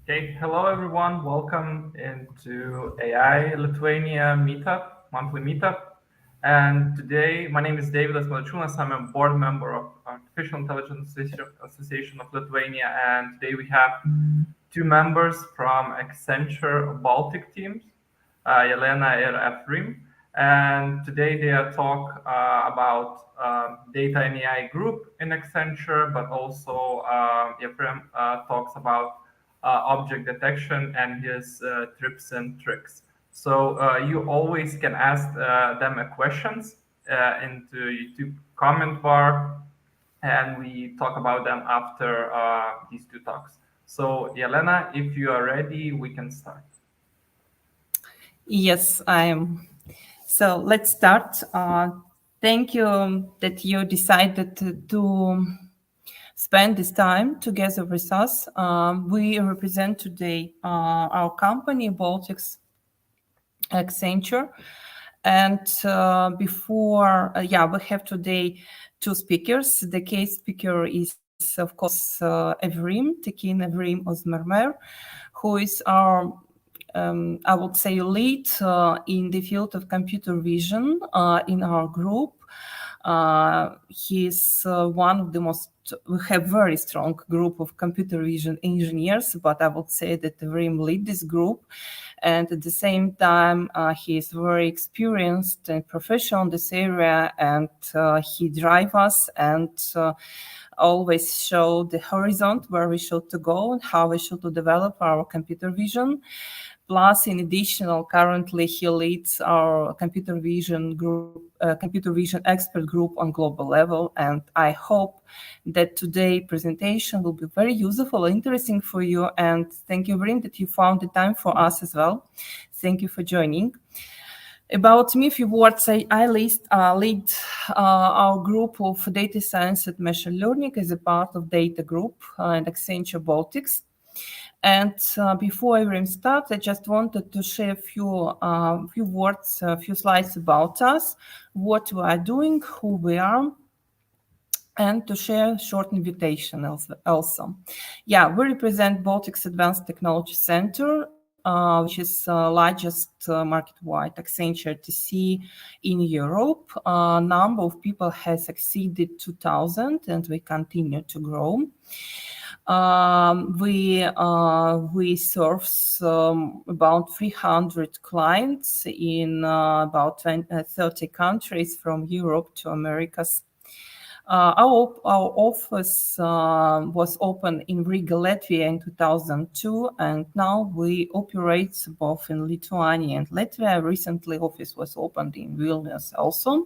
Okay, hello everyone. Welcome into AI Lithuania meetup, monthly meetup. And today, my name is David Asmalachunas. I'm a board member of Artificial Intelligence Association of Lithuania. And today we have two members from Accenture Baltic teams, Yelena and Evrim. And today they are talk about data and AI group in Accenture, but also Evrim talks about object detection and his tips and tricks. So you always can ask them a questions into YouTube comment bar, and we talk about them after these two talks. So Yelena, if you are ready, we can start. Yes, I am. So let's start. Thank you that you decided to spend this time together with us. We represent today our company, Baltics Accenture. And we have today two speakers. The case speaker is, of course, Evrim, Tekin Evrim Ozmermer, who is our I would say lead in the field of computer vision in our group. He's one of the most, we have very strong group of computer vision engineers, but I would say that Evrim lead this group. And at the same time, he is very experienced and professional in this area, and he drives us and always show the horizon where we should to go and how we should to develop our computer vision. Plus, in addition, currently he leads our computer vision group, computer vision expert group on global level. And I hope that today's presentation will be very useful, interesting for you. And thank you, Evrim, that you found the time for us as well. Thank you for joining. About me, a few words. I lead our group of data science and machine learning as a part of data group and Accenture Baltics. And before I even start, I just wanted to share a few words, a few slides about us, what we are doing, who we are, and to share a short invitation also. Yeah, we represent Baltics Advanced Technology Center, which is largest market-wide Accenture TC in Europe. Number of people has exceeded 2,000, and we continue to grow. We serve about 300 clients in about 30 countries from Europe to Americas. Our office was opened in Riga, Latvia in 2002, and now we operate both in Lithuania and Latvia. Recently, office was opened in Vilnius also.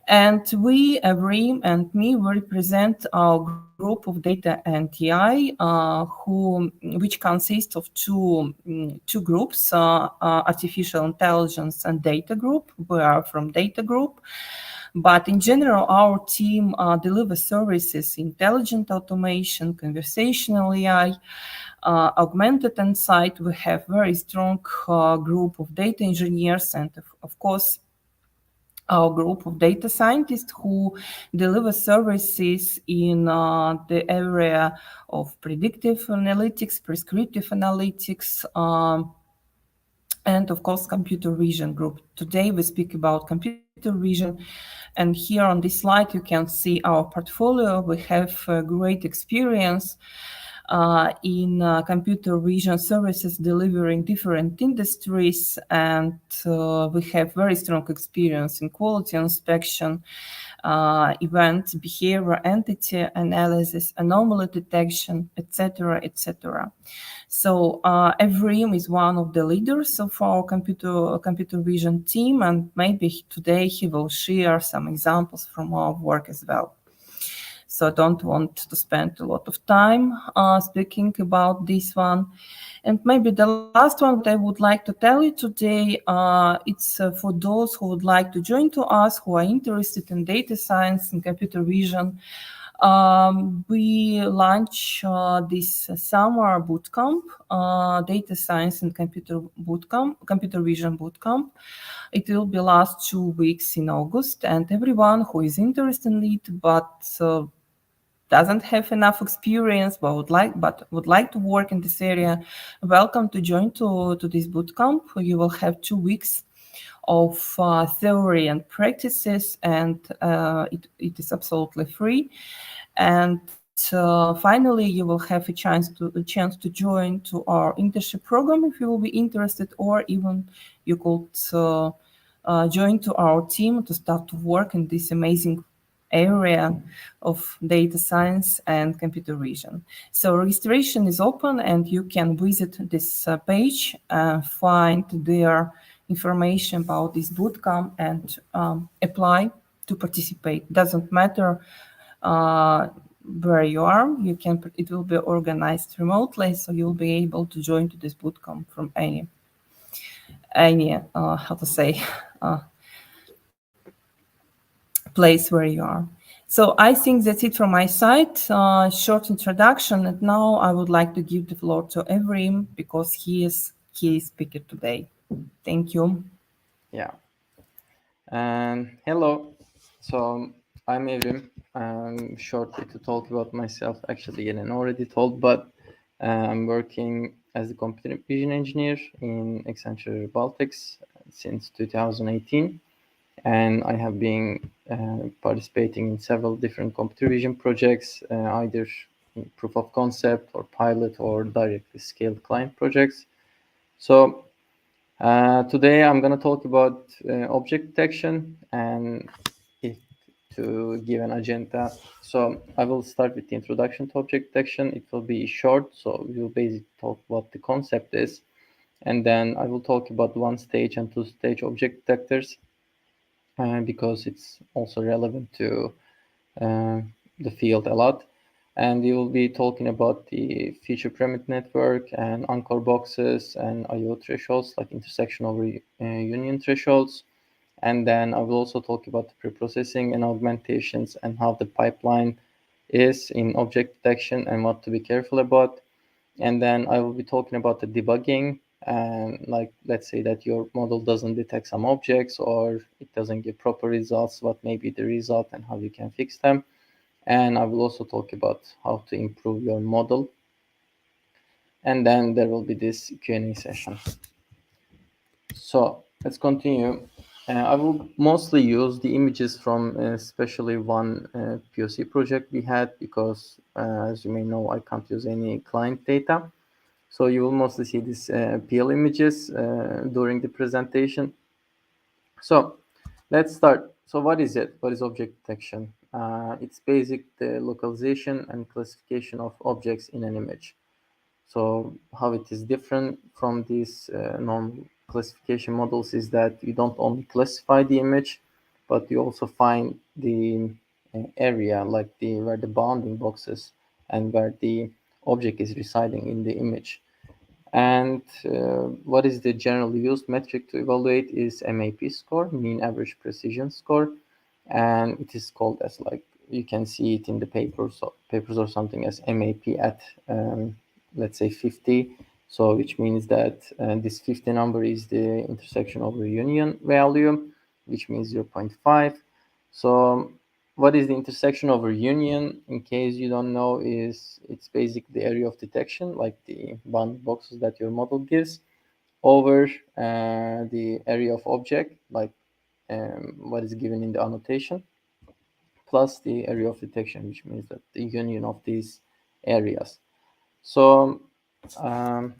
And we, Evrim and me, we represent our group of data and AI, which consists of two groups, artificial intelligence and data group. We are from data group. But in general, our team delivers services, intelligent automation, conversational AI, augmented insight. We have very strong group of data engineers and, of course, our group of data scientists who deliver services in the area of predictive analytics, prescriptive analytics, and of course, computer vision group. Today, we speak about computer vision. And here on this slide, you can see our portfolio. We have great experience in computer vision services delivering different industries, and we have very strong experience in quality inspection, event behavior, entity analysis, anomaly detection, etc., etc. So Evrim is one of the leaders of our computer vision team, and maybe today he will share some examples from our work as well. So I don't want to spend a lot of time speaking about this one. And maybe the last one that I would like to tell you today, it's for those who would like to join to us, who are interested in data science and computer vision. We launch this summer bootcamp, data science and computer vision bootcamp. It will be last 2 weeks in August, and everyone who is interested in it, but doesn't have enough experience but would like to work in this area, welcome to join to this bootcamp. You will have 2 weeks of theory and practices, and it is absolutely free. And finally, you will have a chance to join to our internship program if you will be interested, or even you could join to our team to start to work in this amazing area of data science and computer vision. So registration is open, and you can visit this page, find their information about this bootcamp, and apply to participate. Doesn't matter where you are. It will be organized remotely, so you'll be able to join to this bootcamp from any how to say place where you are. So I think that's it from my side. Short introduction, and now I would like to give the floor to Evrim because he is key speaker today. Thank you. Yeah. Hello. So I'm Evrim. Shortly to talk about myself, actually, and already told, but I'm working as a computer vision engineer in Accenture Baltics since 2018, and I have been participating in several different computer vision projects, either proof of concept or pilot or directly scaled client projects. So today I'm going to talk about object detection, and if to give an agenda. So I will start with the introduction to object detection. It will be short, so we will basically talk what the concept is, and then I will talk about one stage and two stage object detectors because it's also relevant to the field a lot. And we will be talking about the feature pyramid network and anchor boxes and IO thresholds, like intersection over union thresholds. And then I will also talk about the preprocessing and augmentations and how the pipeline is in object detection and what to be careful about. And then I will be talking about the debugging, and like, let's say that your model doesn't detect some objects or it doesn't give proper results, what may be the result and how you can fix them. And I will also talk about how to improve your model. And then there will be this Q&A session. So let's continue. I will mostly use the images from especially one POC project we had because, as you may know, I can't use any client data. So you will mostly see these PL images during the presentation. So let's start. So what is it? What is object detection? It's basic the localization and classification of objects in an image. So how it is different from these normal classification models is that you don't only classify the image, but you also find the area, like where the bounding boxes and where the object is residing in the image. And what is the generally used metric to evaluate is MAP score, mean average precision score, and it is called as, like, you can see it in the papers or something as MAP at let's say 50. So which means that this 50 number is the intersection over union value, which means 0.5. So what is the intersection over union? In case you don't know, it's basically the area of detection, like the bounding boxes that your model gives, over the area of object, like what is given in the annotation, plus the area of detection, which means that the union of these areas. So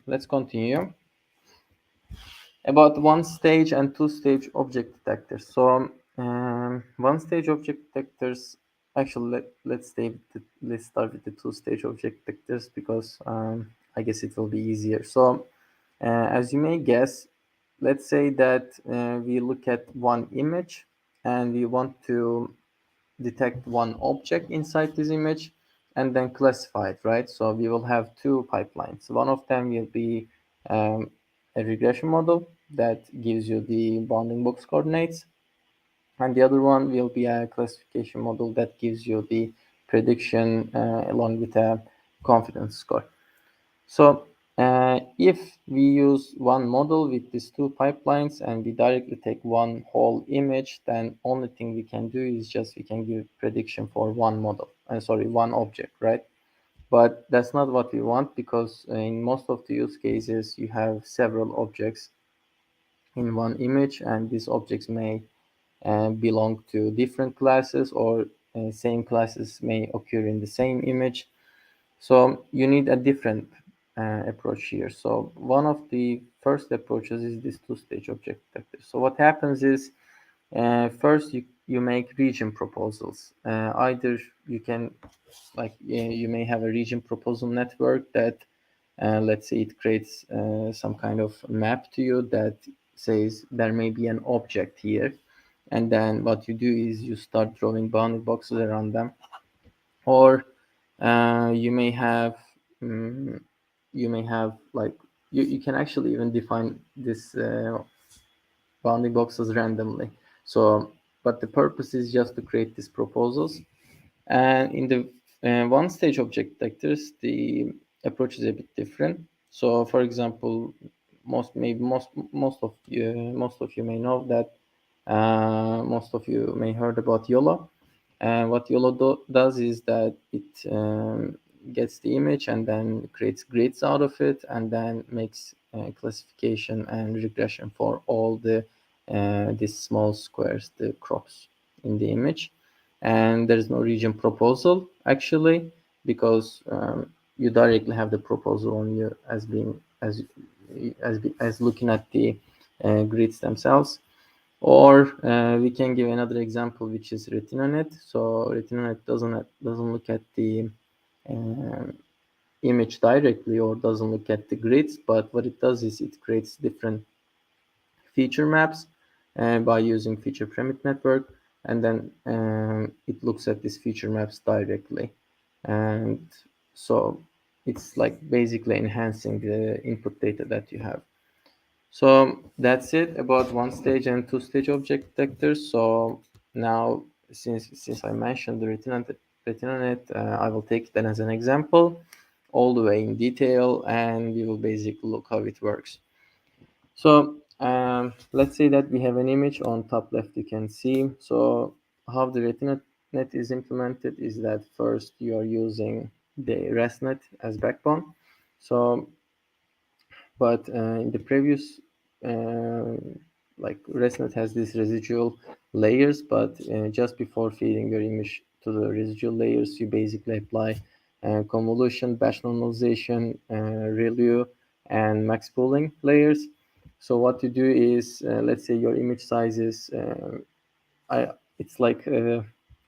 let's continue. About one stage and two stage object detectors. So one stage object detectors, actually let's start with the two stage object detectors because I guess it will be easier. So as you may guess, let's say that we look at one image and we want to detect one object inside this image and then classify it, right? So we will have two pipelines. One of them will be a regression model that gives you the bounding box coordinates, and the other one will be a classification model that gives you the prediction along with a confidence score. So If we use one model with these two pipelines and we directly take one whole image, then only thing we can do is just we can give prediction for one model, one object, right? But that's not what we want, because in most of the use cases you have several objects in one image, and these objects may belong to different classes, or same classes may occur in the same image. So you need a different approach here. So one of the first approaches is this two-stage object detector. So what happens is, first you make region proposals. Either you can, you may have a region proposal network that, let's say, it creates some kind of map to you that says there may be an object here, and then what you do is you start drawing bounding boxes around them. Or you may have like, you can actually even define this bounding boxes randomly. So, but the purpose is just to create these proposals. And in the one stage object detectors, the approach is a bit different. So for example, most of you may know that, most of you may heard about YOLO. And what YOLO does is that it gets the image and then creates grids out of it, and then makes classification and regression for all these small squares, the crops in the image. And there's no region proposal actually, because you directly have the proposal on you as being as looking at the grids themselves. Or we can give another example, which is RetinaNet. So RetinaNet doesn't look at the image directly, or doesn't look at the grids, but what it does is it creates different feature maps by using feature pyramid network, and then it looks at these feature maps directly. And so it's like basically enhancing the input data that you have. So that's it about one stage and two stage object detectors. So now, since I mentioned the RetinaNet, I will take that as an example all the way in detail, and we will basically look how it works. So let's say that we have an image on top left, you can see. So how the RetinaNet is implemented is that first you are using the ResNet as backbone. So but in the previous, like ResNet has these residual layers, but just before feeding your image to the residual layers, you basically apply convolution, batch normalization, ReLU, and max pooling layers. So what you do is, let's say your image size is, it's like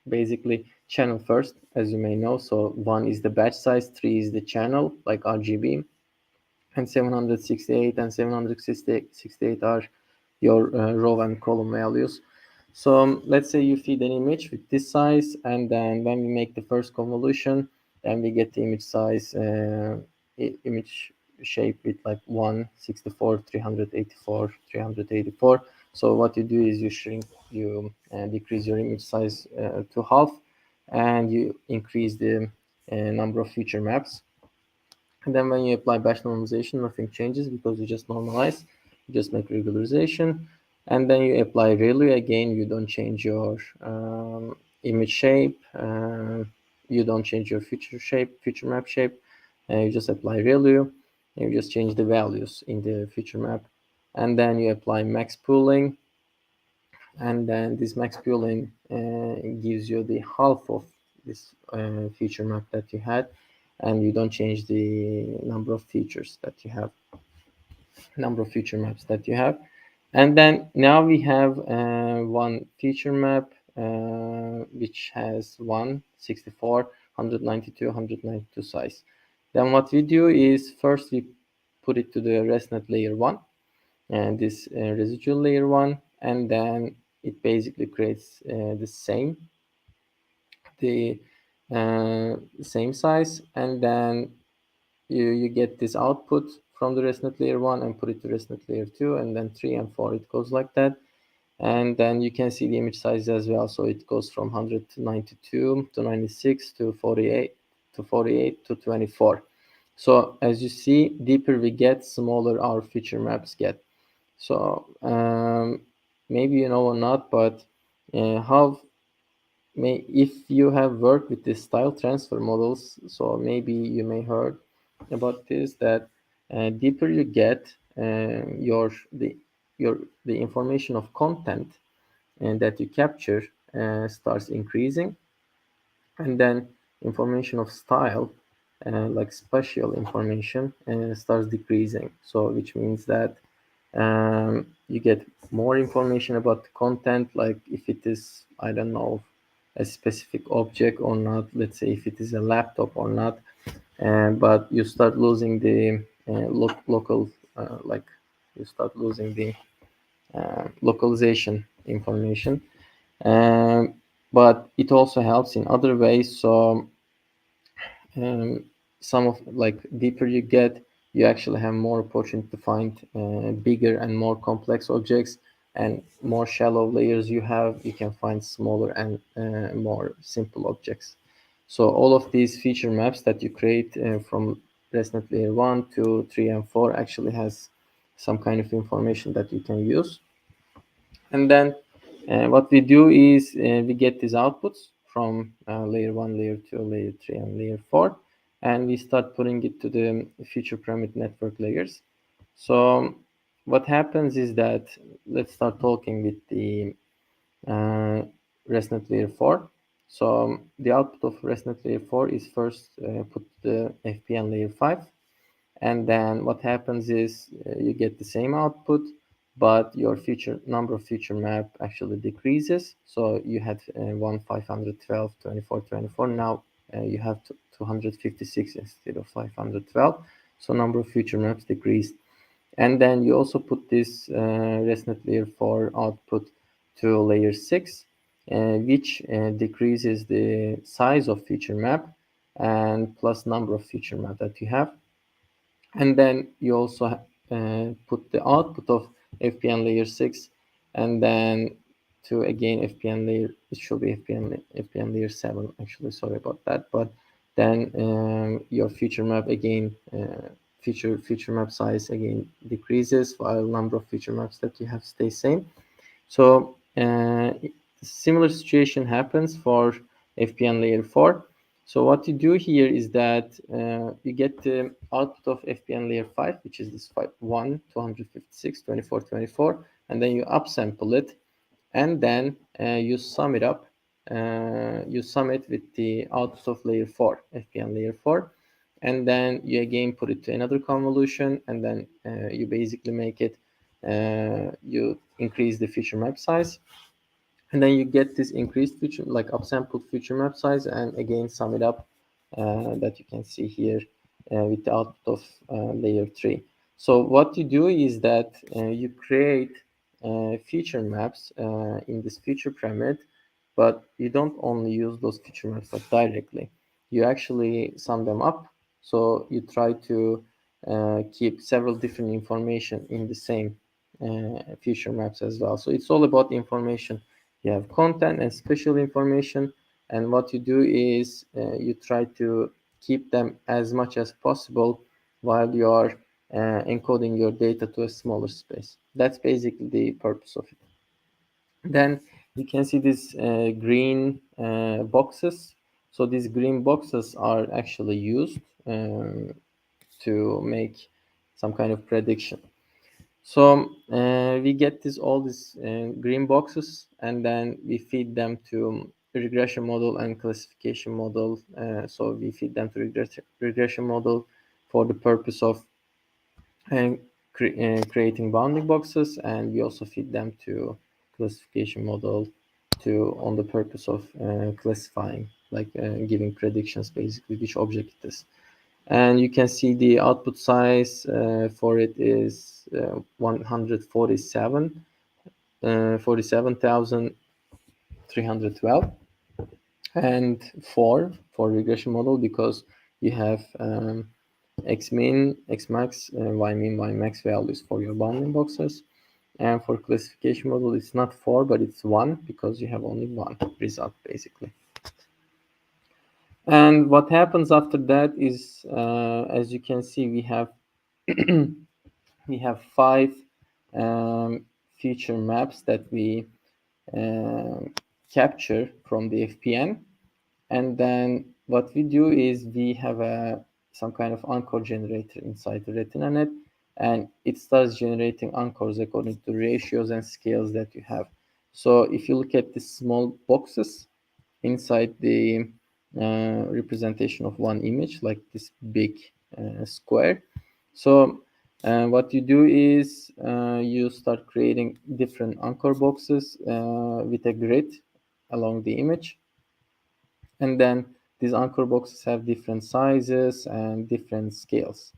basically channel first, as you may know. So 1 is the batch size, 3 is the channel, like RGB, and 768 and 768 are your row and column values. So let's say you feed an image with this size, and then when we make the first convolution, then we get the image size, image shape with like 164, 384, 384. So what you do is you decrease your image size to half, and you increase the number of feature maps. And then when you apply batch normalization, nothing changes because you just normalize, you just make regularization. And then you apply ReLU again, you don't change your image shape, you don't change your feature map shape, you just apply ReLU, you just change the values in the feature map. And then you apply max pooling, and then this max pooling gives you the half of this feature map that you had, and you don't change the number of features that you have, number of feature maps that you have. And then now we have one feature map which has 164, 192, 192 size. Then what we do is first we put it to the ResNet layer 1, and this residual layer 1, and then it basically creates the same size, and then you get this output from the ResNet layer 1 and put it to ResNet layer 2, and then 3 and 4, it goes like that. And then you can see the image size as well. So it goes from 192 to 96 to 48 to 24. So as you see, deeper we get, smaller our feature maps get. So maybe you know or not, but if you have worked with the style transfer models, so maybe you may heard about this, that deeper you get, the information of content and that you capture starts increasing, and then information of style, like spatial information, starts decreasing. So which means that you get more information about the content, like if it is, I don't know, a specific object or not, let's say if it is a laptop or not, but you start losing the local, like you start losing the localization information. um, but it also helps in other ways. So some of, like, deeper you get, you actually have more opportunity to find bigger and more complex objects, and more shallow layers you have, you can find smaller and more simple objects. So all of these feature maps that you create from ResNet layer 1, 2, 3, and 4 actually has some kind of information that you can use. And then what we do is we get these outputs from layer 1, layer 2, layer 3, and layer 4, and we start putting it to the future pyramid network layers. So what happens is that, let's start talking with the ResNet layer 4. So the output of ResNet layer 4 is first put to the FPN layer 5, and then what happens is you get the same output, but your feature number of feature map actually decreases. So you had 512, 24, 24. Now you have 256 instead of 512. So number of feature maps decreased. And then you also put this ResNet layer 4 output to layer 6, which decreases the size of feature map and plus number of feature map that you have. And then you also put the output of FPN layer 6, and then to again FPN layer, it should be FPN layer 7 actually, sorry about that. But then your feature map again, feature map size again decreases, while number of feature maps that you have stay same. So similar situation happens for FPN layer 4. So what you do here is that you get the output of FPN layer 5, which is this 1, 256, 24, 24, and then you upsample it, and then you sum it up. You sum it with the output of layer 4, FPN layer 4, and then you again put it to another convolution, and then you basically make it, you increase the feature map size, and then you get this increased feature, like upsampled feature map size, and again sum it up, that you can see here with the output of layer 3. So what you do is that you create feature maps in this feature pyramid, but you don't only use those feature maps like directly. You actually sum them up. So you try to keep several different information in the same feature maps as well. So it's all about information. You have content and special information, and what you do is you try to keep them as much as possible while you are encoding your data to a smaller space. That's basically the purpose of it. Then you can see these green boxes. So these green boxes are actually used to make some kind of prediction. So we get all these green boxes, and then we feed them to regression model and classification model. So we feed them to regression model for the purpose of creating bounding boxes, and we also feed them to classification model on the purpose of classifying, like giving predictions, basically which object it is. And you can see the output size for it is 47,312, and 4 for regression model, because you have xmin, xmax, ymin, ymax values for your bounding boxes. And for classification model, it's not 4, but it's 1, because you have only one result, basically. And what happens after that is, as you can see, we have five feature maps that we capture from the FPN. And then what we do is we have some kind of anchor generator inside the RetinaNet, and it starts generating anchors according to ratios and scales that you have. So if you look at the small boxes inside the representation of one image, like this big square. So what you do is you start creating different anchor boxes with a grid along the image. And then these anchor boxes have different sizes and different scales.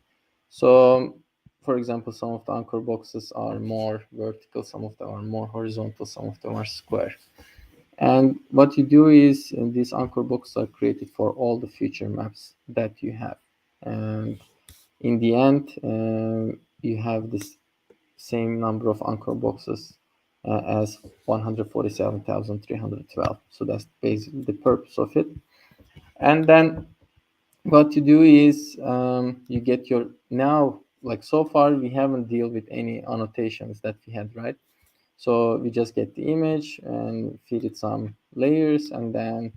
So, for example, some of the anchor boxes are more vertical, some of them are more horizontal, some of them are square. And what you do is these anchor boxes are created for all the future maps that you have. And in the end, you have this same number of anchor boxes as 147,312. So that's basically the purpose of it. And then what you do is you get your now, like so far we haven't dealt with any annotations that we had, right? So we just get the image and feed it some layers, and then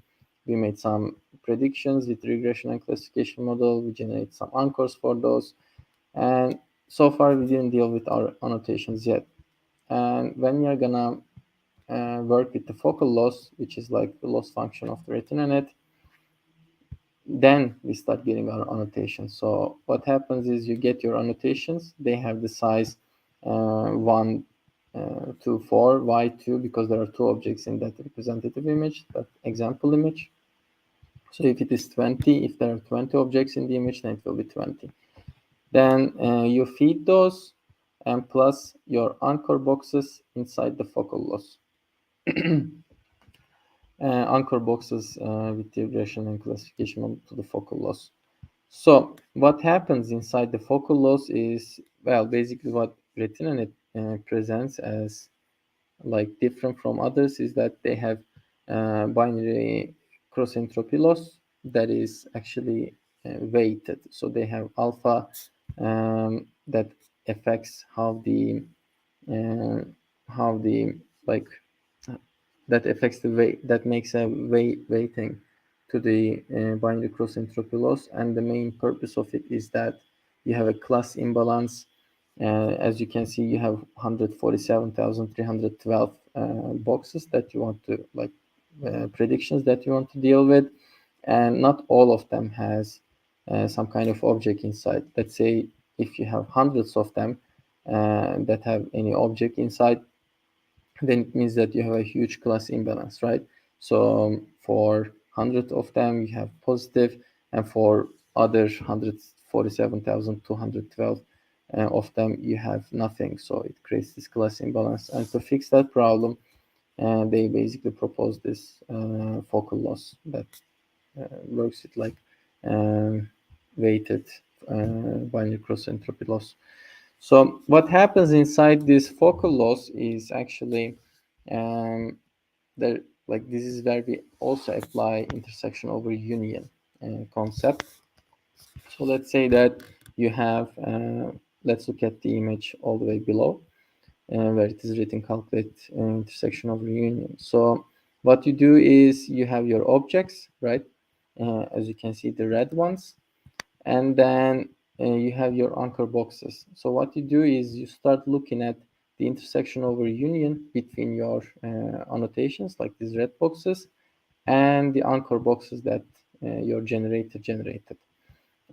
we made some predictions with regression and classification model. We generate some anchors for those, and so far we didn't deal with our annotations yet. And when you're gonna work with the focal loss, which is like the loss function of the RetinaNet, then we start getting our annotations. So what happens is you get your annotations. They have the size 1 to 4 y2, because there are two objects in that representative image, that example image. So if it is 20, if there are 20 objects in the image, then it will be 20. Then you feed those, and plus your anchor boxes inside the focal loss. Anchor boxes with the regression and classification model to the focal loss. So what happens inside the focal loss is, well, basically what RetinaNet presents as like different from others is that they have binary cross entropy loss that is actually weighted. So they have alpha that affects uh, how the like that affects the weight, that makes a weighting to the binary cross entropy loss. And the main purpose of it is that you have a class imbalance. As you can see, you have 147,312 boxes that you want to predictions that you want to deal with, and not all of them has some kind of object inside. Let's say if you have hundreds of them that have any object inside, then it means that you have a huge class imbalance, right? So for 100 of them, you have positive, and for other 147,212 of them, you have nothing. So it creates this class imbalance. And to fix that problem, they basically propose this focal loss that works with like weighted binary cross entropy loss. So what happens inside this focal loss is actually there, like this is where we also apply intersection over union concept. So let's say that you have, let's look at the image all the way below where it is written calculate intersection over union. So what you do is you have your objects, right? As you can see, the red ones, and then you have your anchor boxes. So what you do is you start looking at the intersection over union between your annotations, like these red boxes, and the anchor boxes that your generator generated.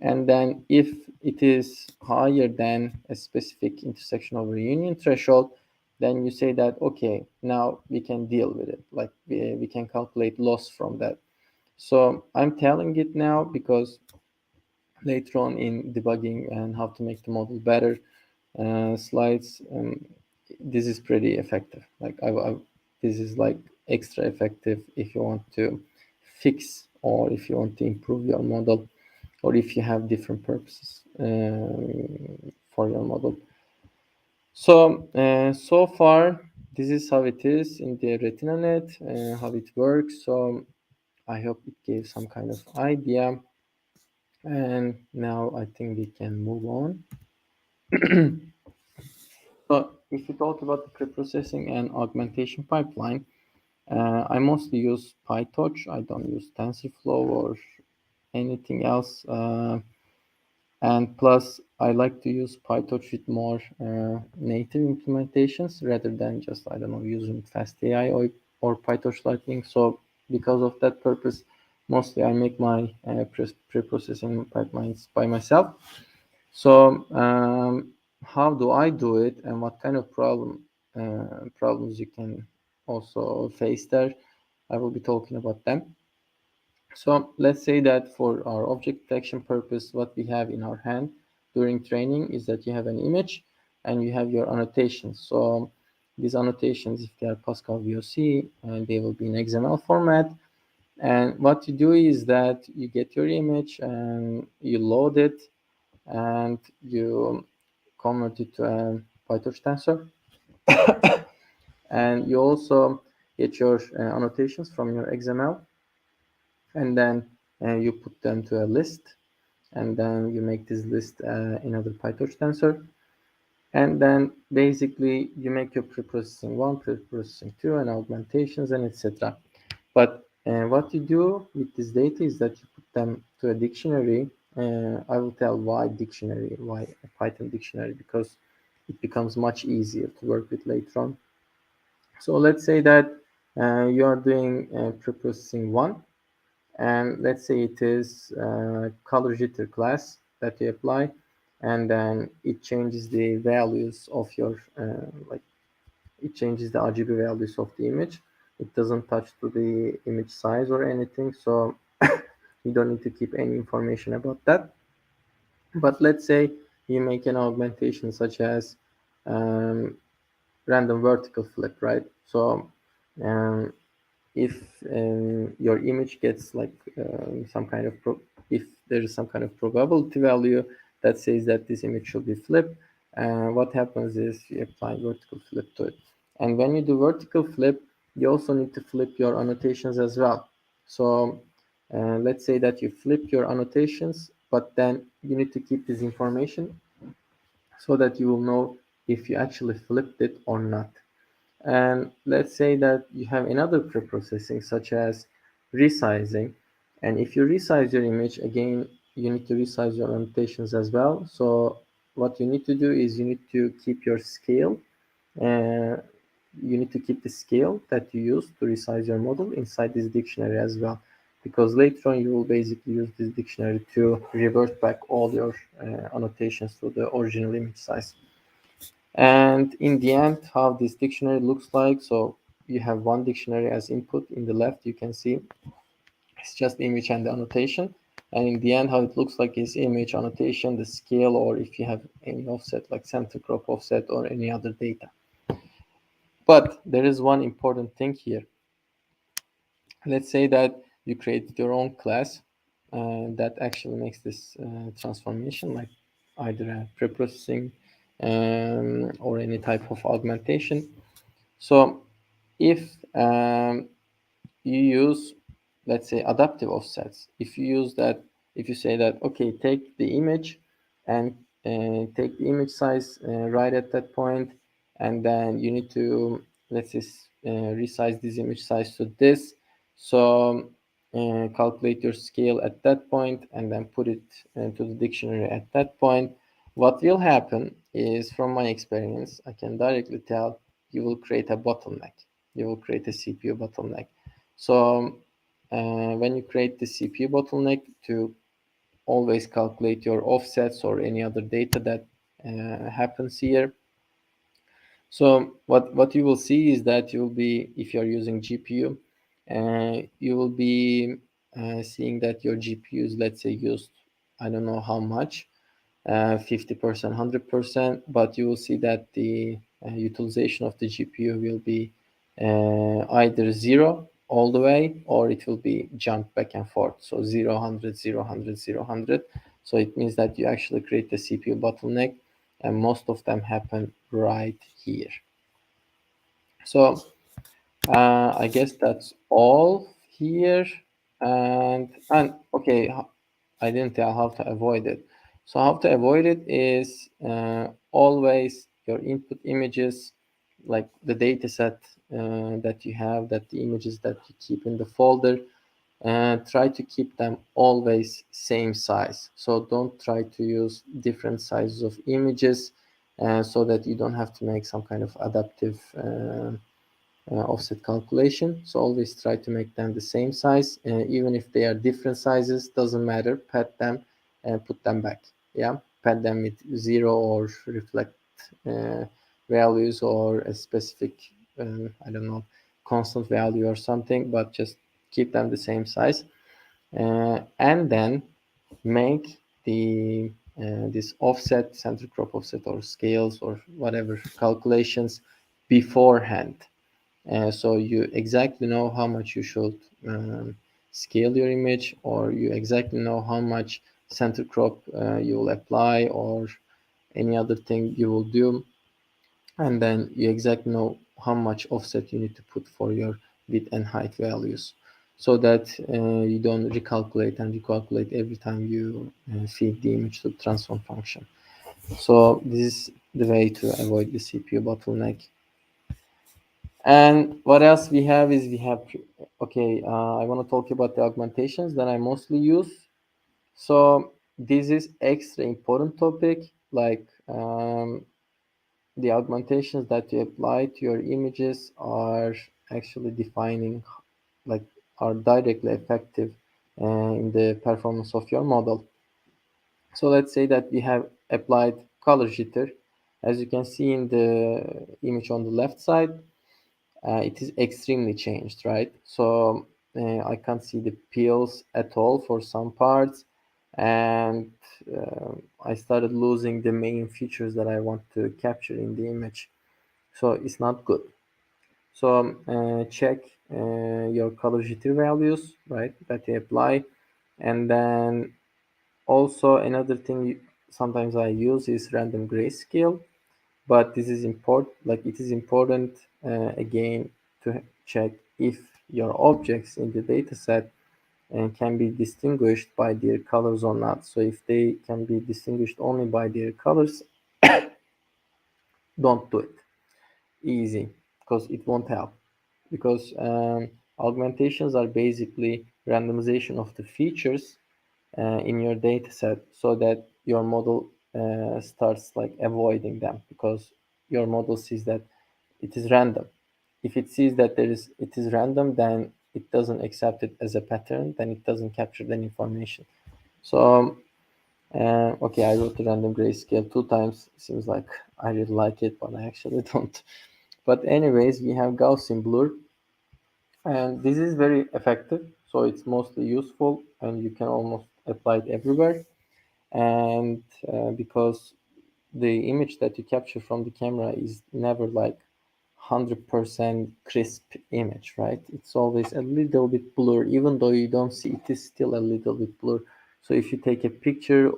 And then if it is higher than a specific intersection over union threshold, then you say that, okay, now we can deal with it. Like we can calculate loss from that. So I'm telling it now because later on in debugging and how to make the model better slides, this is pretty effective. Like this is like extra effective if you want to fix or if you want to improve your model, or if you have different purposes for your model. So so far this is how it is in the RetinaNet, how it works. So I hope it gave some kind of idea. And now I think we can move on. So if you talk about the preprocessing and augmentation pipeline, I mostly use PyTorch. I don't use TensorFlow or anything else. And plus, I like to use PyTorch with more native implementations rather than just, I don't know, using FastAI or PyTorch Lightning. So because of that purpose, mostly I make my pre-processing pipelines by myself. So how do I do it, and what kind of problems you can also face there? I will be talking about them. So let's say that for our object detection purpose, what we have in our hand during training is that you have an image and you have your annotations. So these annotations, if they are Pascal VOC, they will be in XML format. And what you do is that you get your image and you load it and you convert it to a PyTorch tensor. And you also get your annotations from your XML, and then you put them to a list, and then you make this list another PyTorch tensor, and then basically you make your preprocessing 1, preprocessing 2, and augmentations, and etc. But what you do with this data is that you put them to a dictionary. I will tell why dictionary, why a Python dictionary, because it becomes much easier to work with later on. So let's say that you are doing preprocessing 1, and let's say it is color jitter class that you apply, and then it changes the values of your like it changes the RGB values of the image. It doesn't touch to the image size or anything, so you don't need to keep any information about that. But let's say you make an augmentation such as random vertical flip, right? So um, if your image gets like some kind of if there is some kind of probability value that says that this image should be flipped, what happens is you apply vertical flip to it. And when you do vertical flip, you also need to flip your annotations as well. So let's say that you flip your annotations, but then you need to keep this information so that you will know if you actually flipped it or not. And let's say that you have another preprocessing such as resizing. And if you resize your image, again, you need to resize your annotations as well. So what you need to do is you need to keep your scale. You need to keep the scale that you use to resize your model inside this dictionary as well. Because later on you will basically use this dictionary to revert back all your annotations to the original image size. And in the end, how this dictionary looks like, so you have one dictionary as input. In the left, you can see it's just image and the annotation. And in the end, how it looks like is image, annotation, the scale, or if you have any offset like center crop offset or any other data. But there is one important thing here. Let's say that you create your own class that actually makes this transformation, like either a preprocessing or any type of augmentation. So if you use, let's say, adaptive offsets, if you use that, if you say that, okay, take the image and take the image size right at that point, and then you need to, let's say, resize this image size to this. So calculate your scale at that point and then put it into the dictionary at that point. What will happen is, from my experience, I can directly tell you will create a bottleneck. You will create a CPU bottleneck. So when you create the CPU bottleneck to always calculate your offsets or any other data that happens here. So what you will see is that you will be, if you're using GPU, you will be seeing that your GPU is, let's say, used, I don't know how much, 50%, 100%, but you will see that the utilization of the GPU will be either 0 all the way, or it will be jump back and forth. So 0, 100, 0, 100, 0, 100. So it means that you actually create the CPU bottleneck, and most of them happen right here. So I guess that's all here. And okay, I didn't tell how to avoid it. So how to avoid it is always your input images, like the data set that you have, that the images that you keep in the folder, try to keep them always same size. So don't try to use different sizes of images so that you don't have to make some kind of adaptive offset calculation. So always try to make them the same size, even if they are different sizes, doesn't matter. Pad them and put them back. Yeah, pad them with zero or reflect uh, values or a specific, I don't know, constant value or something, but just keep them the same size. And then make the this offset, center crop offset or scales or whatever calculations beforehand. So you exactly know how much you should scale your image, or you exactly know how much center crop you will apply, or any other thing you will do, and then you exactly know how much offset you need to put for your width and height values, so that you don't recalculate and recalculate every time you feed the image to the transform function. So this is the way to avoid the CPU bottleneck. And what else we have is we have, okay, I want to talk about the augmentations that I mostly use. So this is extra important topic, like the augmentations that you apply to your images are actually defining, like, are directly effective in the performance of your model. So let's say that we have applied color jitter. As you can see in the image on the left side, it is extremely changed, right? So I can't see the peels at all for some parts, and I started losing the main features that I want to capture in the image. So it's not good. So check your color jitter values, right, that you apply. And then also another thing sometimes I use is random grayscale, but this is important, like it is important again to check if your objects in the data set can be distinguished by their colors or not. So if they can be distinguished only by their colors, don't do it. Easy, because it won't help. Because augmentations are basically randomization of the features in your data set, so that your model starts like avoiding them, because your model sees that it is random. If it sees that it is random, then it doesn't accept it as a pattern, then it doesn't capture that information. So okay, I wrote the random grayscale 2 times. Seems like I really like it, but I actually don't. But anyways, we have Gaussian blur, and this is very effective. So it's mostly useful, and you can almost apply it everywhere. And because the image that you capture from the camera is never like 100% crisp image, right? It's always a little bit blur, even though you don't see it, is still a little bit blur. So if you take a picture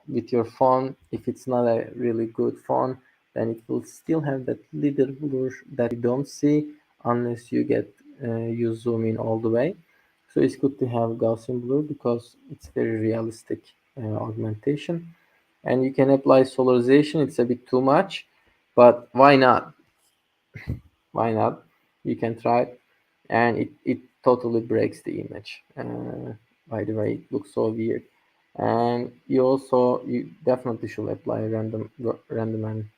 with your phone, if it's not a really good phone, then it will still have that little blur that you don't see unless you zoom in all the way. So it's good to have Gaussian blur because it's very realistic augmentation. And you can apply solarization. It's a bit too much, but why not? Why not? You can try it, and it totally breaks the image. By the way, it looks so weird. And you definitely should apply random and random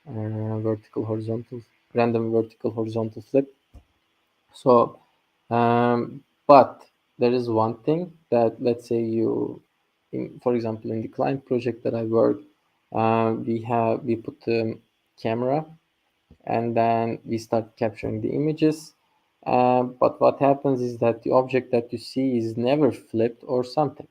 vertical horizontal flip. So, but there is one thing that, let's say for example, in the client project that I work, we put the camera, and then we start capturing the images. But what happens is that the object that you see is never flipped or something.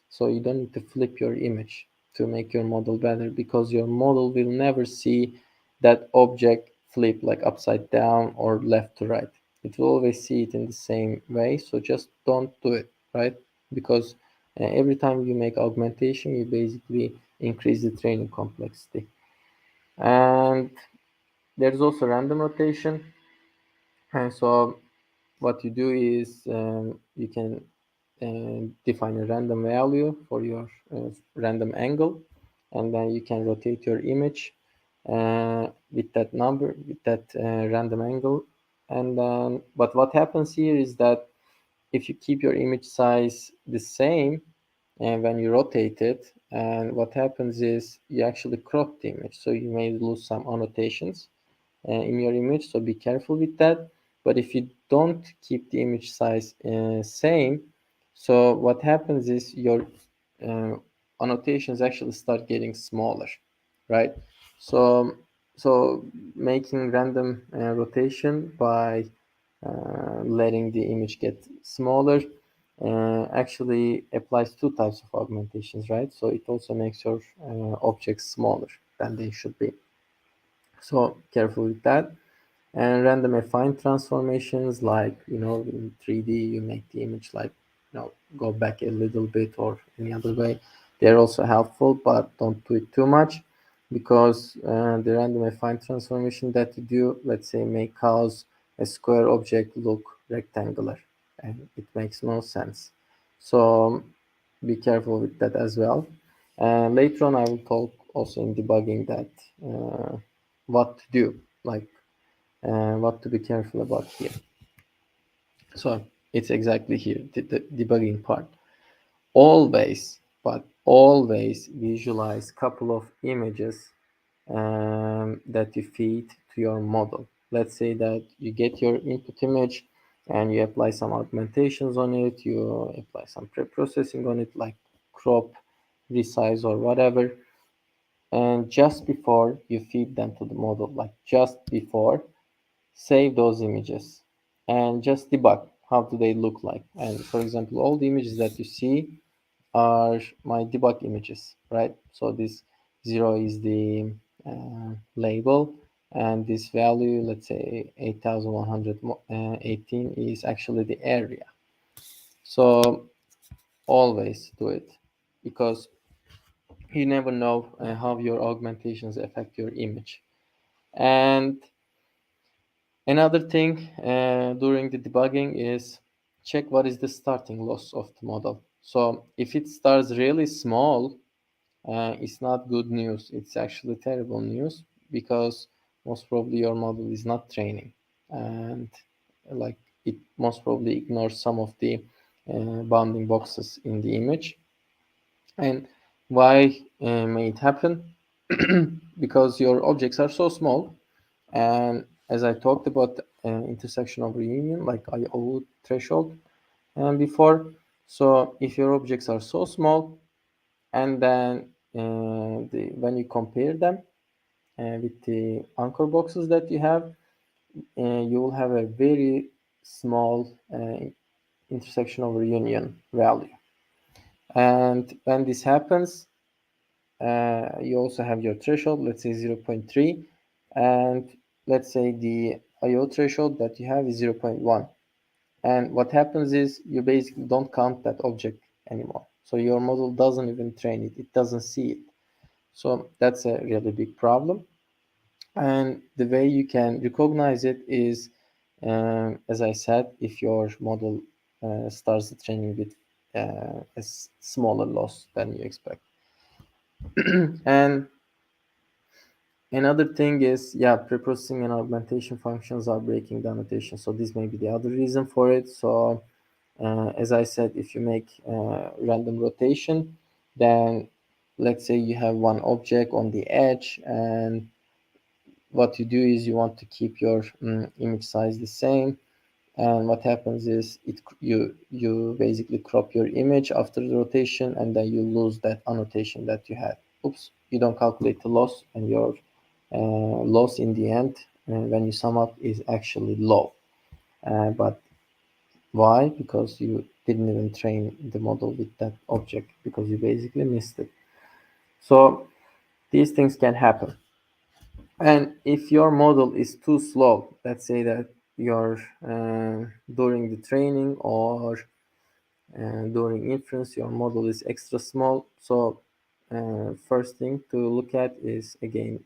So you don't need to flip your image to make your model better, because your model will never see that object flip like upside down or left to right. It will always see it in the same way. So just don't do it, right? Because every time you make augmentation, you basically increase the training complexity. And there's also random rotation. And so what you do is you can define a random value for your random angle, and then you can rotate your image with that number, with that random angle. And then, but what happens here is that if you keep your image size the same and when you rotate it, and what happens is you actually crop the image, so you may lose some annotations in your image, so be careful with that. But if you don't keep the image size same, so what happens is your uh, annotations actually start getting smaller, right? So making random rotation by letting the image get smaller actually applies two types of augmentations, right? So it also makes your objects smaller than they should be. So careful with that. And random affine transformations, like in 3D you make the image like go back a little bit or any other way. They're also helpful, but don't do it too much, because the random affine transformation that you do, let's say, may cause a square object look rectangular, and it makes no sense. So be careful with that as well. Later on I will talk also in debugging that what to do, like what to be careful about here. So it's exactly here, the debugging part. Always, but always visualize couple of images that you feed to your model. Let's say that you get your input image and you apply some augmentations on it, you apply some pre-processing on it, like crop, resize, or whatever. And just before you feed them to the model, like just before, save those images and just debug how do they look like. And for example, all the images that you see are my debug images, right? So this 0 is the label, and this value, let's say 8118, is actually the area. So always do it, because you never know how your augmentations affect your image. And another thing during the debugging is check what is the starting loss of the model. So if it starts really small, it's not good news. It's actually terrible news, because most probably your model is not training, and like it most probably ignores some of the bounding boxes in the image. And why may it happen? Because your objects are so small. And as I talked about intersection of reunion, like IO threshold before, so if your objects are so small, and then when you compare them with the anchor boxes that you have, you will have a very small intersection of reunion value. And when this happens, you also have your threshold, let's say 0.3, and let's say the IO threshold that you have is 0.1. And what happens is you basically don't count that object anymore. So your model doesn't even train it, it doesn't see it. So that's a really big problem. And the way you can recognize it is, as I said, if your model starts the training with a smaller loss than you expect. And another thing is, yeah, preprocessing and augmentation functions are breaking the annotation. So this may be the other reason for it. So as I said, if you make random rotation, then let's say you have one object on the edge, and what you do is you want to keep your image size the same. And what happens is you basically crop your image after the rotation, and then you lose that annotation that you had. Oops, you don't calculate the loss, and your loss in the end, when you sum up, is actually low. But why? Because you didn't even train the model with that object, because you basically missed it. So these things can happen. And if your model is too slow, let's say that you're during the training or during inference, your model is extra small. So first thing to look at is, again,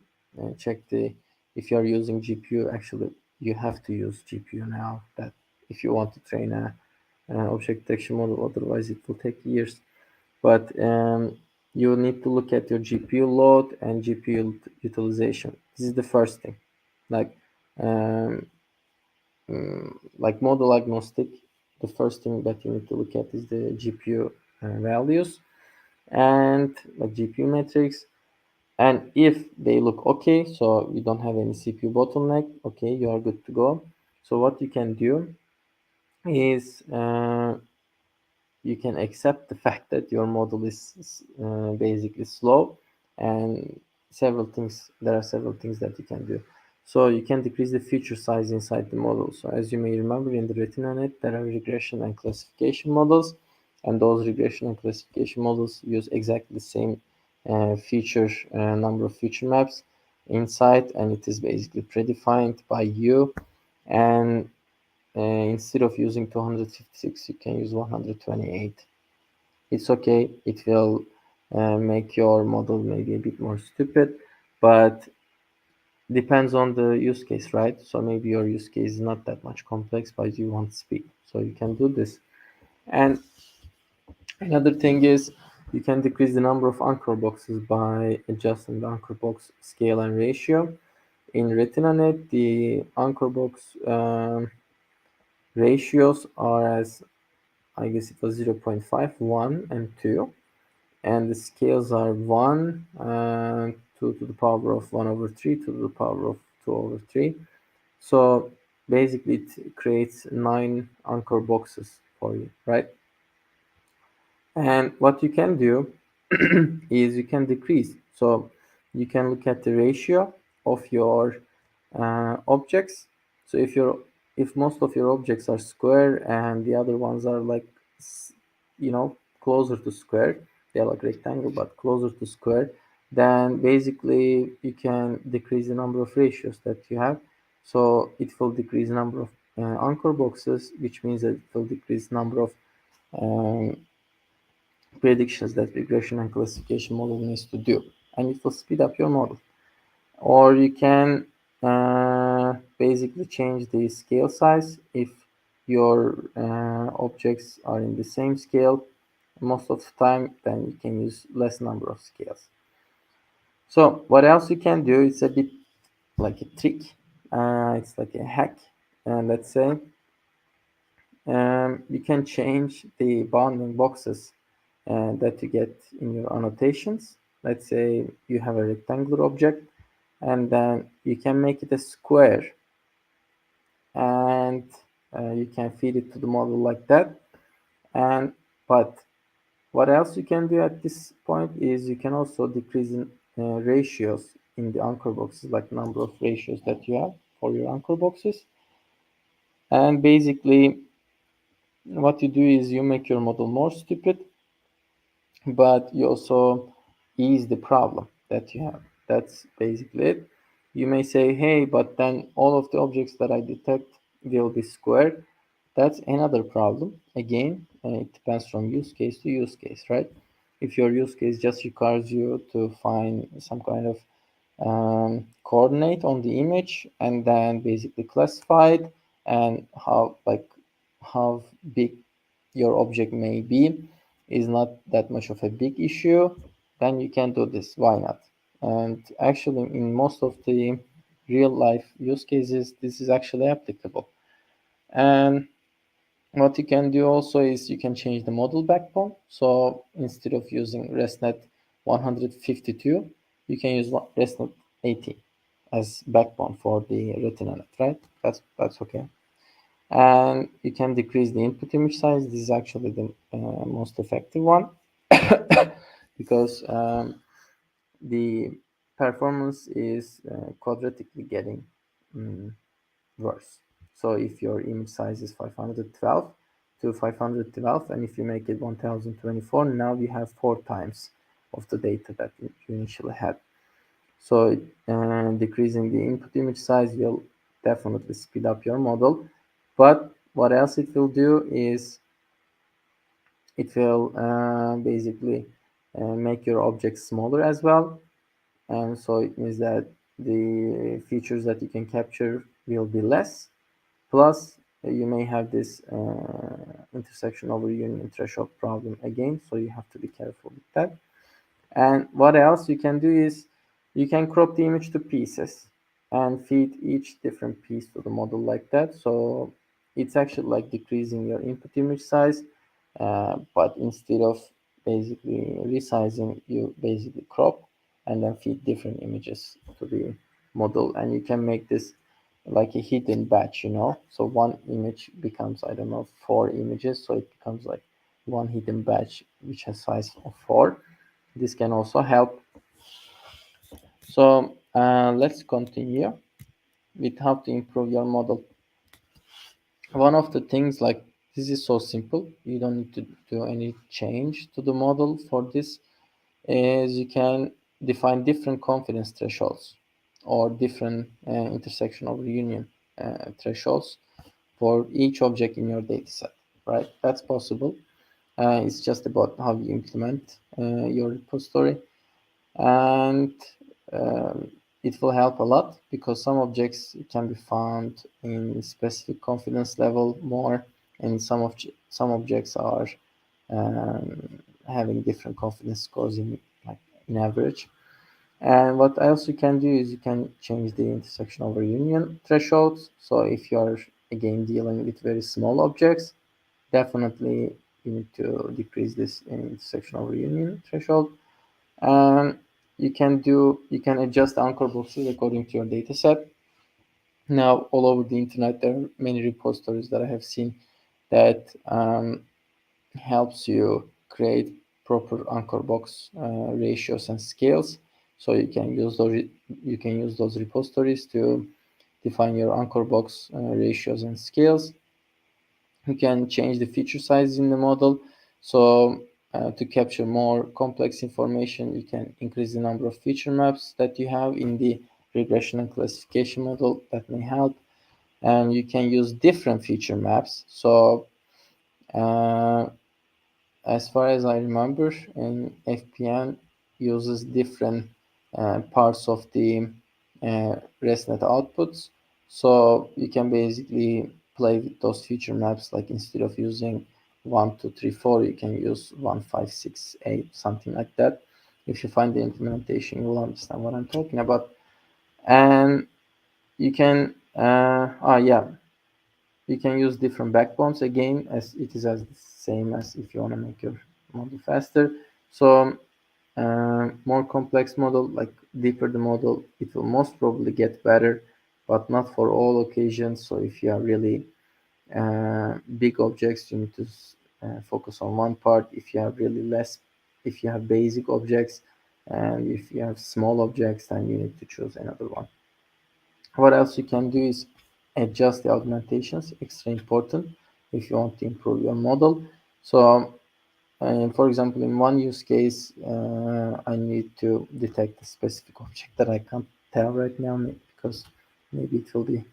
check the, if you're using GPU, actually you have to use GPU now, that if you want to train a object detection model, otherwise it will take years. But you need to look at your GPU load and GPU utilization. This is the first thing. Like like model agnostic, the first thing that you need to look at is the GPU values and like GPU metrics. And if they look okay, so you don't have any CPU bottleneck, okay, you are good to go. So what you can do is you can accept the fact that your model is basically slow, and there are several things that you can do. So you can decrease the feature size inside the model. So as you may remember, in the RetinaNet there are regression and classification models, and those regression and classification models use exactly the same number of feature maps inside, and it is basically predefined by you. And instead of using 256, you can use 128. It's okay. It will make your model maybe a bit more stupid, but depends on the use case, right? So maybe your use case is not that much complex, but you want speed. So you can do this. And another thing is you can decrease the number of anchor boxes by adjusting the anchor box scale and ratio. In RetinaNet, the anchor box ratios are as, I guess it was 0.5, 1, and 2. And the scales are 1, 2 to the power of 1 over 3, to the power of 2 over 3. So basically it creates 9 anchor boxes for you, right? And what you can do is you can decrease. So you can look at the ratio of your objects. So if most of your objects are square and the other ones are like closer to square, they're like rectangle but closer to square, then basically you can decrease the number of ratios that you have. So it will decrease the number of anchor boxes, which means that it will decrease number of um, predictions that regression and classification model needs to do, and it will speed up your model. Or you can basically change the scale size. If your objects are in the same scale most of the time, then you can use less number of scales. So what else you can do, it's a bit like a trick, it's like a hack, and let's say you can change the bounding boxes that you get in your annotations. Let's say you have a rectangular object and then you can make it a square, and you can feed it to the model like that. And but what else you can do at this point is you can also decrease in ratios in the anchor boxes, like number of ratios that you have for your anchor boxes. And basically what you do is you make your model more stupid, but you also ease the problem that you have. That's basically it. You may say, hey, but then all of the objects that I detect will be squared. That's another problem. Again, it depends from use case to use case, right? If your use case just requires you to find some kind of coordinate on the image and then basically classify it, and how big your object may be is not that much of a big issue, then you can do this. Why not? And actually, in most of the real life use cases, this is actually applicable. And what you can do also is you can change the model backbone. So instead of using ResNet 152, you can use ResNet 80 as backbone for the RetinaNet, right? That's okay. And you can decrease the input image size. This is actually the most effective one because the performance is quadratically getting worse. So if your image size is 512 to 512, and if you make it 1024, now you have 4 times of the data that you initially had. So decreasing the input image size will definitely speed up your model. But what else it will do is it will basically make your objects smaller as well. And so it means that the features that you can capture will be less. Plus, you may have this intersection over union threshold problem again, so you have to be careful with that. And what else you can do is you can crop the image to pieces and feed each different piece to the model like that. So it's actually like decreasing your input image size, but instead of basically resizing, you basically crop and then feed different images to the model, and you can make this like a hidden batch, so one image becomes, I don't know, 4 images, so it becomes like one hidden batch which has size of 4. This can also help. So let's continue with how to improve your model. One of the things, like, this is so simple, you don't need to do any change to the model for this, is you can define different confidence thresholds or different intersection over union thresholds for each object in your dataset, right? That's possible. It's just about how you implement your repository, and it will help a lot because some objects can be found in specific confidence level more, and some objects are having different confidence scores in average. And what else you can do is you can change the intersection over union thresholds. So if you're again dealing with very small objects, definitely you need to decrease this intersection over union threshold. And you can adjust the anchor boxes according to your data set. Now, all over the internet, there are many repositories that I have seen that helps you create proper anchor box ratios and scales. So you can use those repositories to define your anchor box ratios and scales. You can change the feature size in the model. So to capture more complex information, you can increase the number of feature maps that you have in the regression and classification model. That may help. And you can use different feature maps. So as far as I remember, in FPN uses different parts of the ResNet outputs. So you can basically play with those feature maps, like instead of using 1, 2, 3, 4, you can use 1, 5, 6, 8, something like that. If you find the implementation, you will understand what I'm talking about. And you can, you can use different backbones again, as it is as the same as if you want to make your model faster. So more complex model, like deeper the model, it will most probably get better, but not for all occasions. So if you are really big objects, you need to focus on one part. If you have really less, if you have basic objects, and if you have small objects, then you need to choose another one. What else you can do is adjust the augmentations, extra important if you want to improve your model. So for example, in one use case, I need to detect a specific object that I can't tell right now because maybe it will be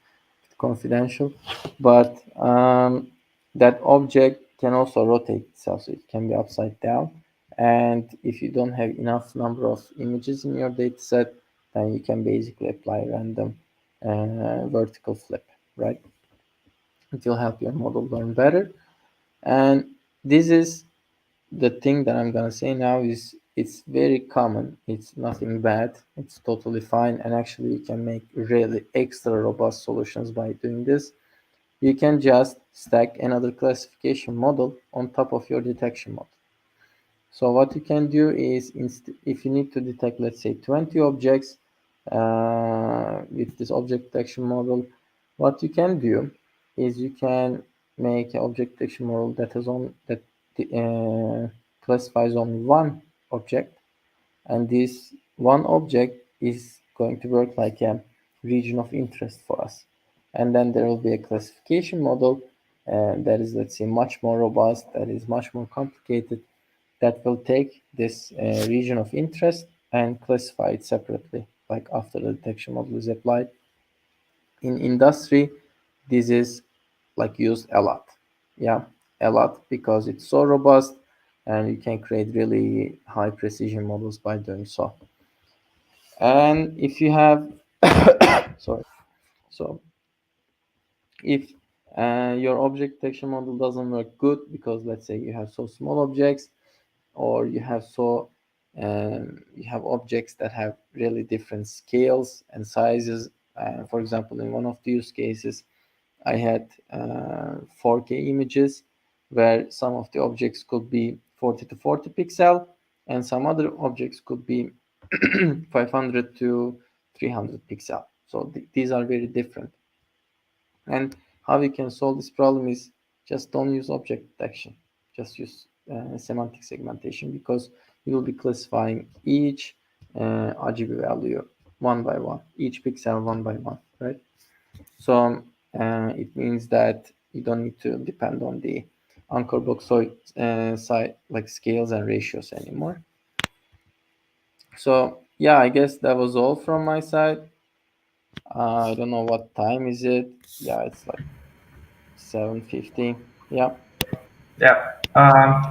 confidential, but that object can also rotate itself, so it can be upside down. And if you don't have enough number of images in your data set, then you can basically apply random vertical flip, right? It will help your model learn better. And this is the thing that I'm gonna say now is it's very common. It's nothing bad. It's totally fine. And actually you can make really extra robust solutions by doing this. You can just stack another classification model on top of your detection model. So what you can do is, if you need to detect, let's say, 20 objects with this object detection model, what you can do is you can make an object detection model that classifies only one object, and this one object is going to work like a region of interest for us. And then there will be a classification model that is, let's say, much more robust, that is much more complicated, that will take this region of interest and classify it separately, like after the detection model is applied. In industry, this is like used a lot. Yeah, a lot, because it's so robust and you can create really high precision models by doing so. And if you have sorry, so if and your object detection model doesn't work good because let's say you have so small objects, or you have objects that have really different scales and sizes. For example, in one of the use cases, I had 4K images where some of the objects could be 40 to 40 pixel and some other objects could be 500 to 300 pixel. So these are very different. And how we can solve this problem is just don't use object detection. Just use semantic segmentation, because you will be classifying each RGB value one by one, each pixel one by one, right? So it means that you don't need to depend on the anchor box side like scales and ratios anymore. So yeah, I guess that was all from my side. I don't know what time is it. Yeah, it's like 7:50. Yeah. Yeah.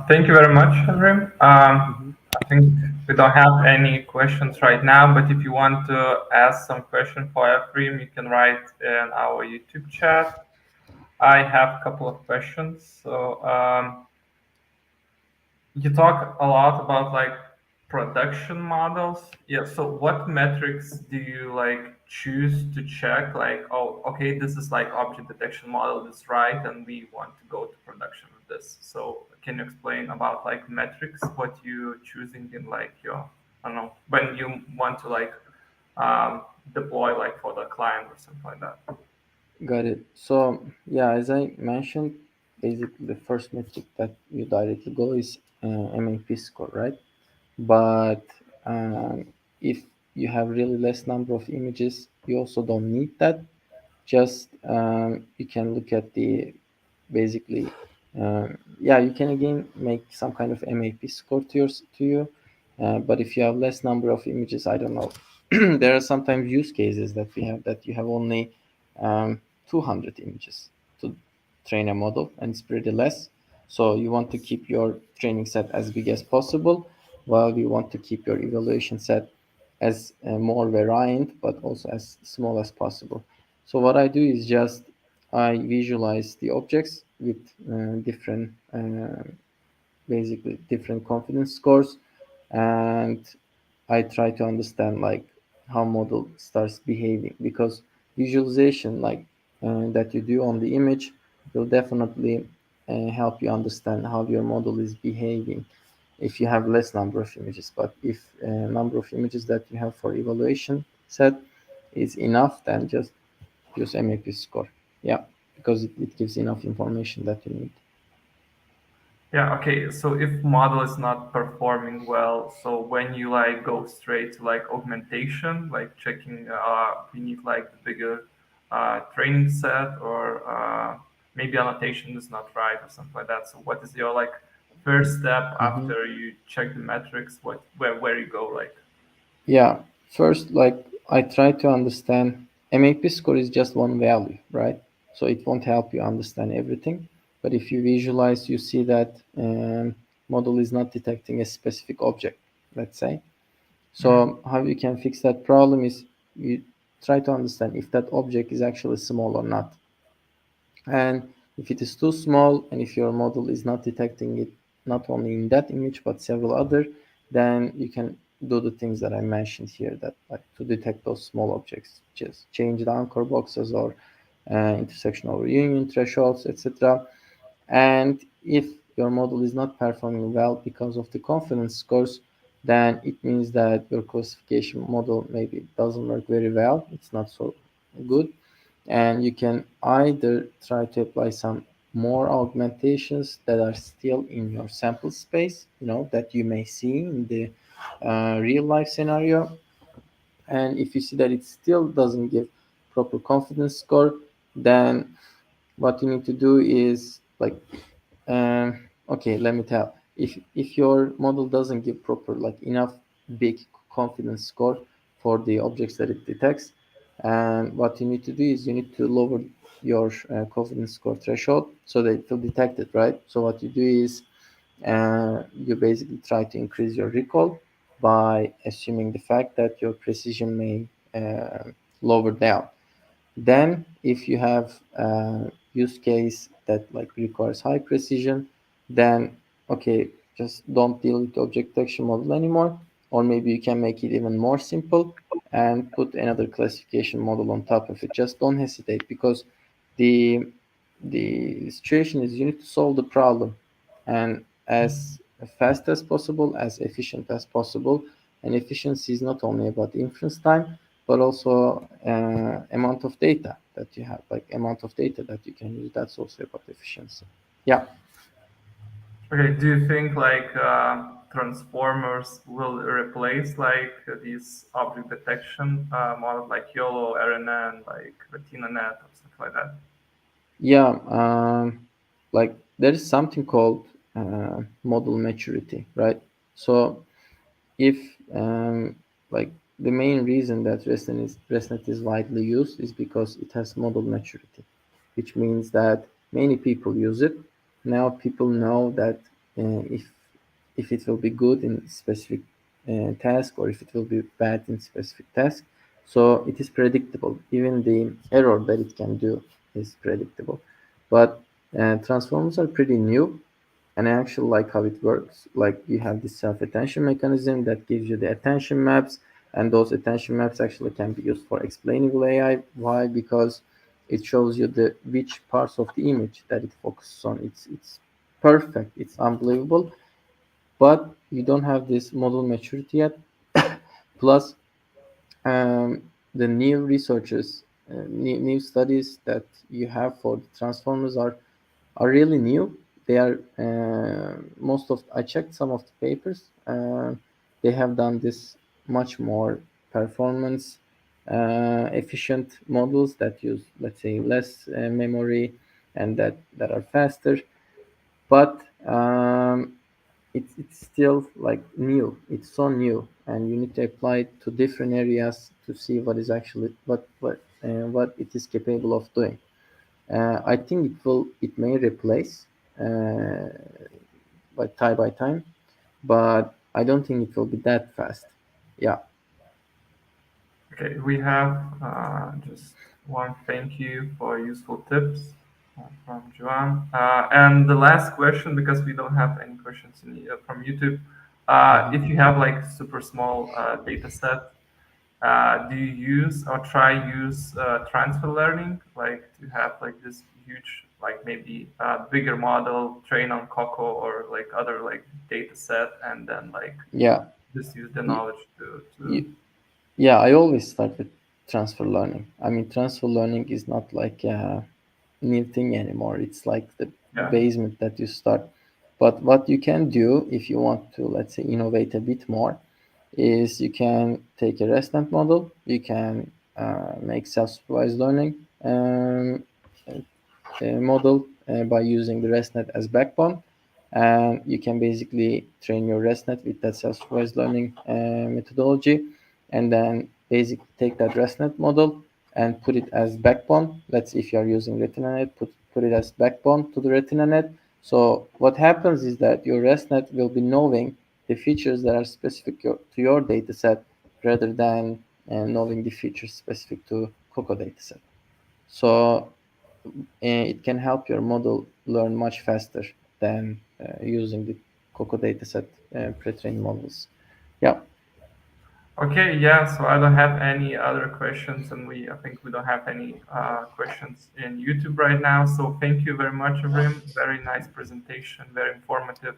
Thank you very much, Evrim. Mhm. I think we don't have any questions right now, but if you want to ask some question for Evrim, you can write in our YouTube chat. I have a couple of questions. So you talk a lot about like production models. Yeah. So what metrics do you like choose to check? Like, oh, okay, this is like object detection model is right, and we want to go to production with this. So can you explain about like metrics, what you choosing in like your, I don't know, when you want to like deploy like for the client or something like that? Got it. So yeah, as I mentioned, basically the first metric that you directly go is MAP score, right? But if you have really less number of images, you also don't need that. Just you can look at the basically yeah, you can again make some kind of MAP score to you, but if you have less number of images, I don't know. There are sometimes use cases that we have that you have only 200 images to train a model, and it's pretty less. So you want to keep your training set as big as possible, while you want to keep your evaluation set as more variant, but also as small as possible. So what I do is just I visualize the objects with different, basically different confidence scores, and I try to understand like how model starts behaving, because visualization like that you do on the image will definitely help you understand how your model is behaving if you have less number of images. But if number of images that you have for evaluation set is enough, then just use MAP score. Yeah, because it gives enough information that you need. Yeah, okay. So if model is not performing well, so when you like go straight to like augmentation, like checking we need like the bigger training set, or maybe annotation is not right or something like that. So what is your like first step Mhm. after you check the metrics? What where you go like? Yeah, first, like I try to understand MAP score is just one value, right? So it won't help you understand everything. But if you visualize, you see that model is not detecting a specific object, let's say. Mhm. So how you can fix that problem is you try to understand if that object is actually small or not. And if it is too small, and if your model is not detecting it not only in that image but several other, then you can do the things that I mentioned here, that like to detect those small objects, just change the anchor boxes or intersection over union thresholds, etc. And if your model is not performing well because of the confidence scores, then it means that your classification model maybe doesn't work very well. It's not so good. And you can either try to apply some more augmentations that are still in your sample space, that you may see in the real life scenario. And if you see that it still doesn't give proper confidence score, then what you need to do is like okay, let me tell. If your model doesn't give proper like enough big confidence score for the objects that it detects, and what you need to do is you need to lower your confidence score threshold so that it will detect it, right? So what you do is you basically try to increase your recall by assuming the fact that your precision may lower down. Then, if you have use case that like requires high precision, then okay, just don't deal with the object detection model anymore. Or maybe you can make it even more simple and put another classification model on top of it. Just don't hesitate, because the the situation is you need to solve the problem, and as fast as possible, as efficient as possible. And efficiency is not only about inference time, but also amount of data that you have, like amount of data that you can use. That's also about efficiency. Yeah. Okay, do you think like transformers will replace like these object detection models like YOLO, RNN, like RetinaNet, or stuff like that? Yeah, like there is something called model maturity, right? So if like the main reason that ResNet is widely used is because it has model maturity, which means that many people use it. Now people know that if it will be good in specific task, or if it will be bad in specific task. So it is predictable. Even the error that it can do is predictable. But transformers are pretty new, and I actually like how it works. Like you have this self-attention mechanism that gives you the attention maps, and those attention maps actually can be used for explainable AI. Why? Because it shows you the which parts of the image that it focuses on. It's perfect. It's unbelievable, but you don't have this model maturity yet. Plus, the new researches, new studies that you have for the transformers are really new. They are most of I checked some of the papers. They have done this much more performance efficient models that use, let's say, less memory, and that are faster. But it's still like new. It's so new, and you need to apply it to different areas to see what is actually what it is capable of doing. I think it may replace uh, by time, but I don't think it will be that fast. Yeah. Okay, we have just one thank you for useful tips from Joan. And the last question, because we don't have any questions from YouTube, if you have like super small data set, do you use or try use transfer learning, like to have like this huge, like maybe bigger model train on Coco or like other like data set, and then like Yeah. just use the Y- knowledge to y- yeah, I always start with transfer learning. I mean, transfer learning is not like a new thing anymore. It's like the yeah. basement that you start. But what you can do if you want to, let's say, innovate a bit more, is you can take a ResNet model. You can make self-supervised learning model by using the ResNet as backbone. And you can basically train your ResNet with that self-supervised learning methodology, and then basically take that ResNet model and put it as backbone. Let's, if you are using RetinaNet, put it as backbone to the RetinaNet. So what happens is that your ResNet will be knowing the features that are specific to your data set, rather than knowing the features specific to Coco dataset. So it can help your model learn much faster than using the Coco dataset pre-trained models. Yeah. Okay, yeah, so I don't have any other questions, and I think we don't have any questions in YouTube right now. So thank you very much, Evrim. Very nice presentation, very informative.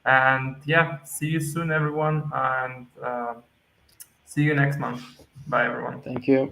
And yeah, see you soon, everyone, and see you next month. Bye, everyone. Thank you.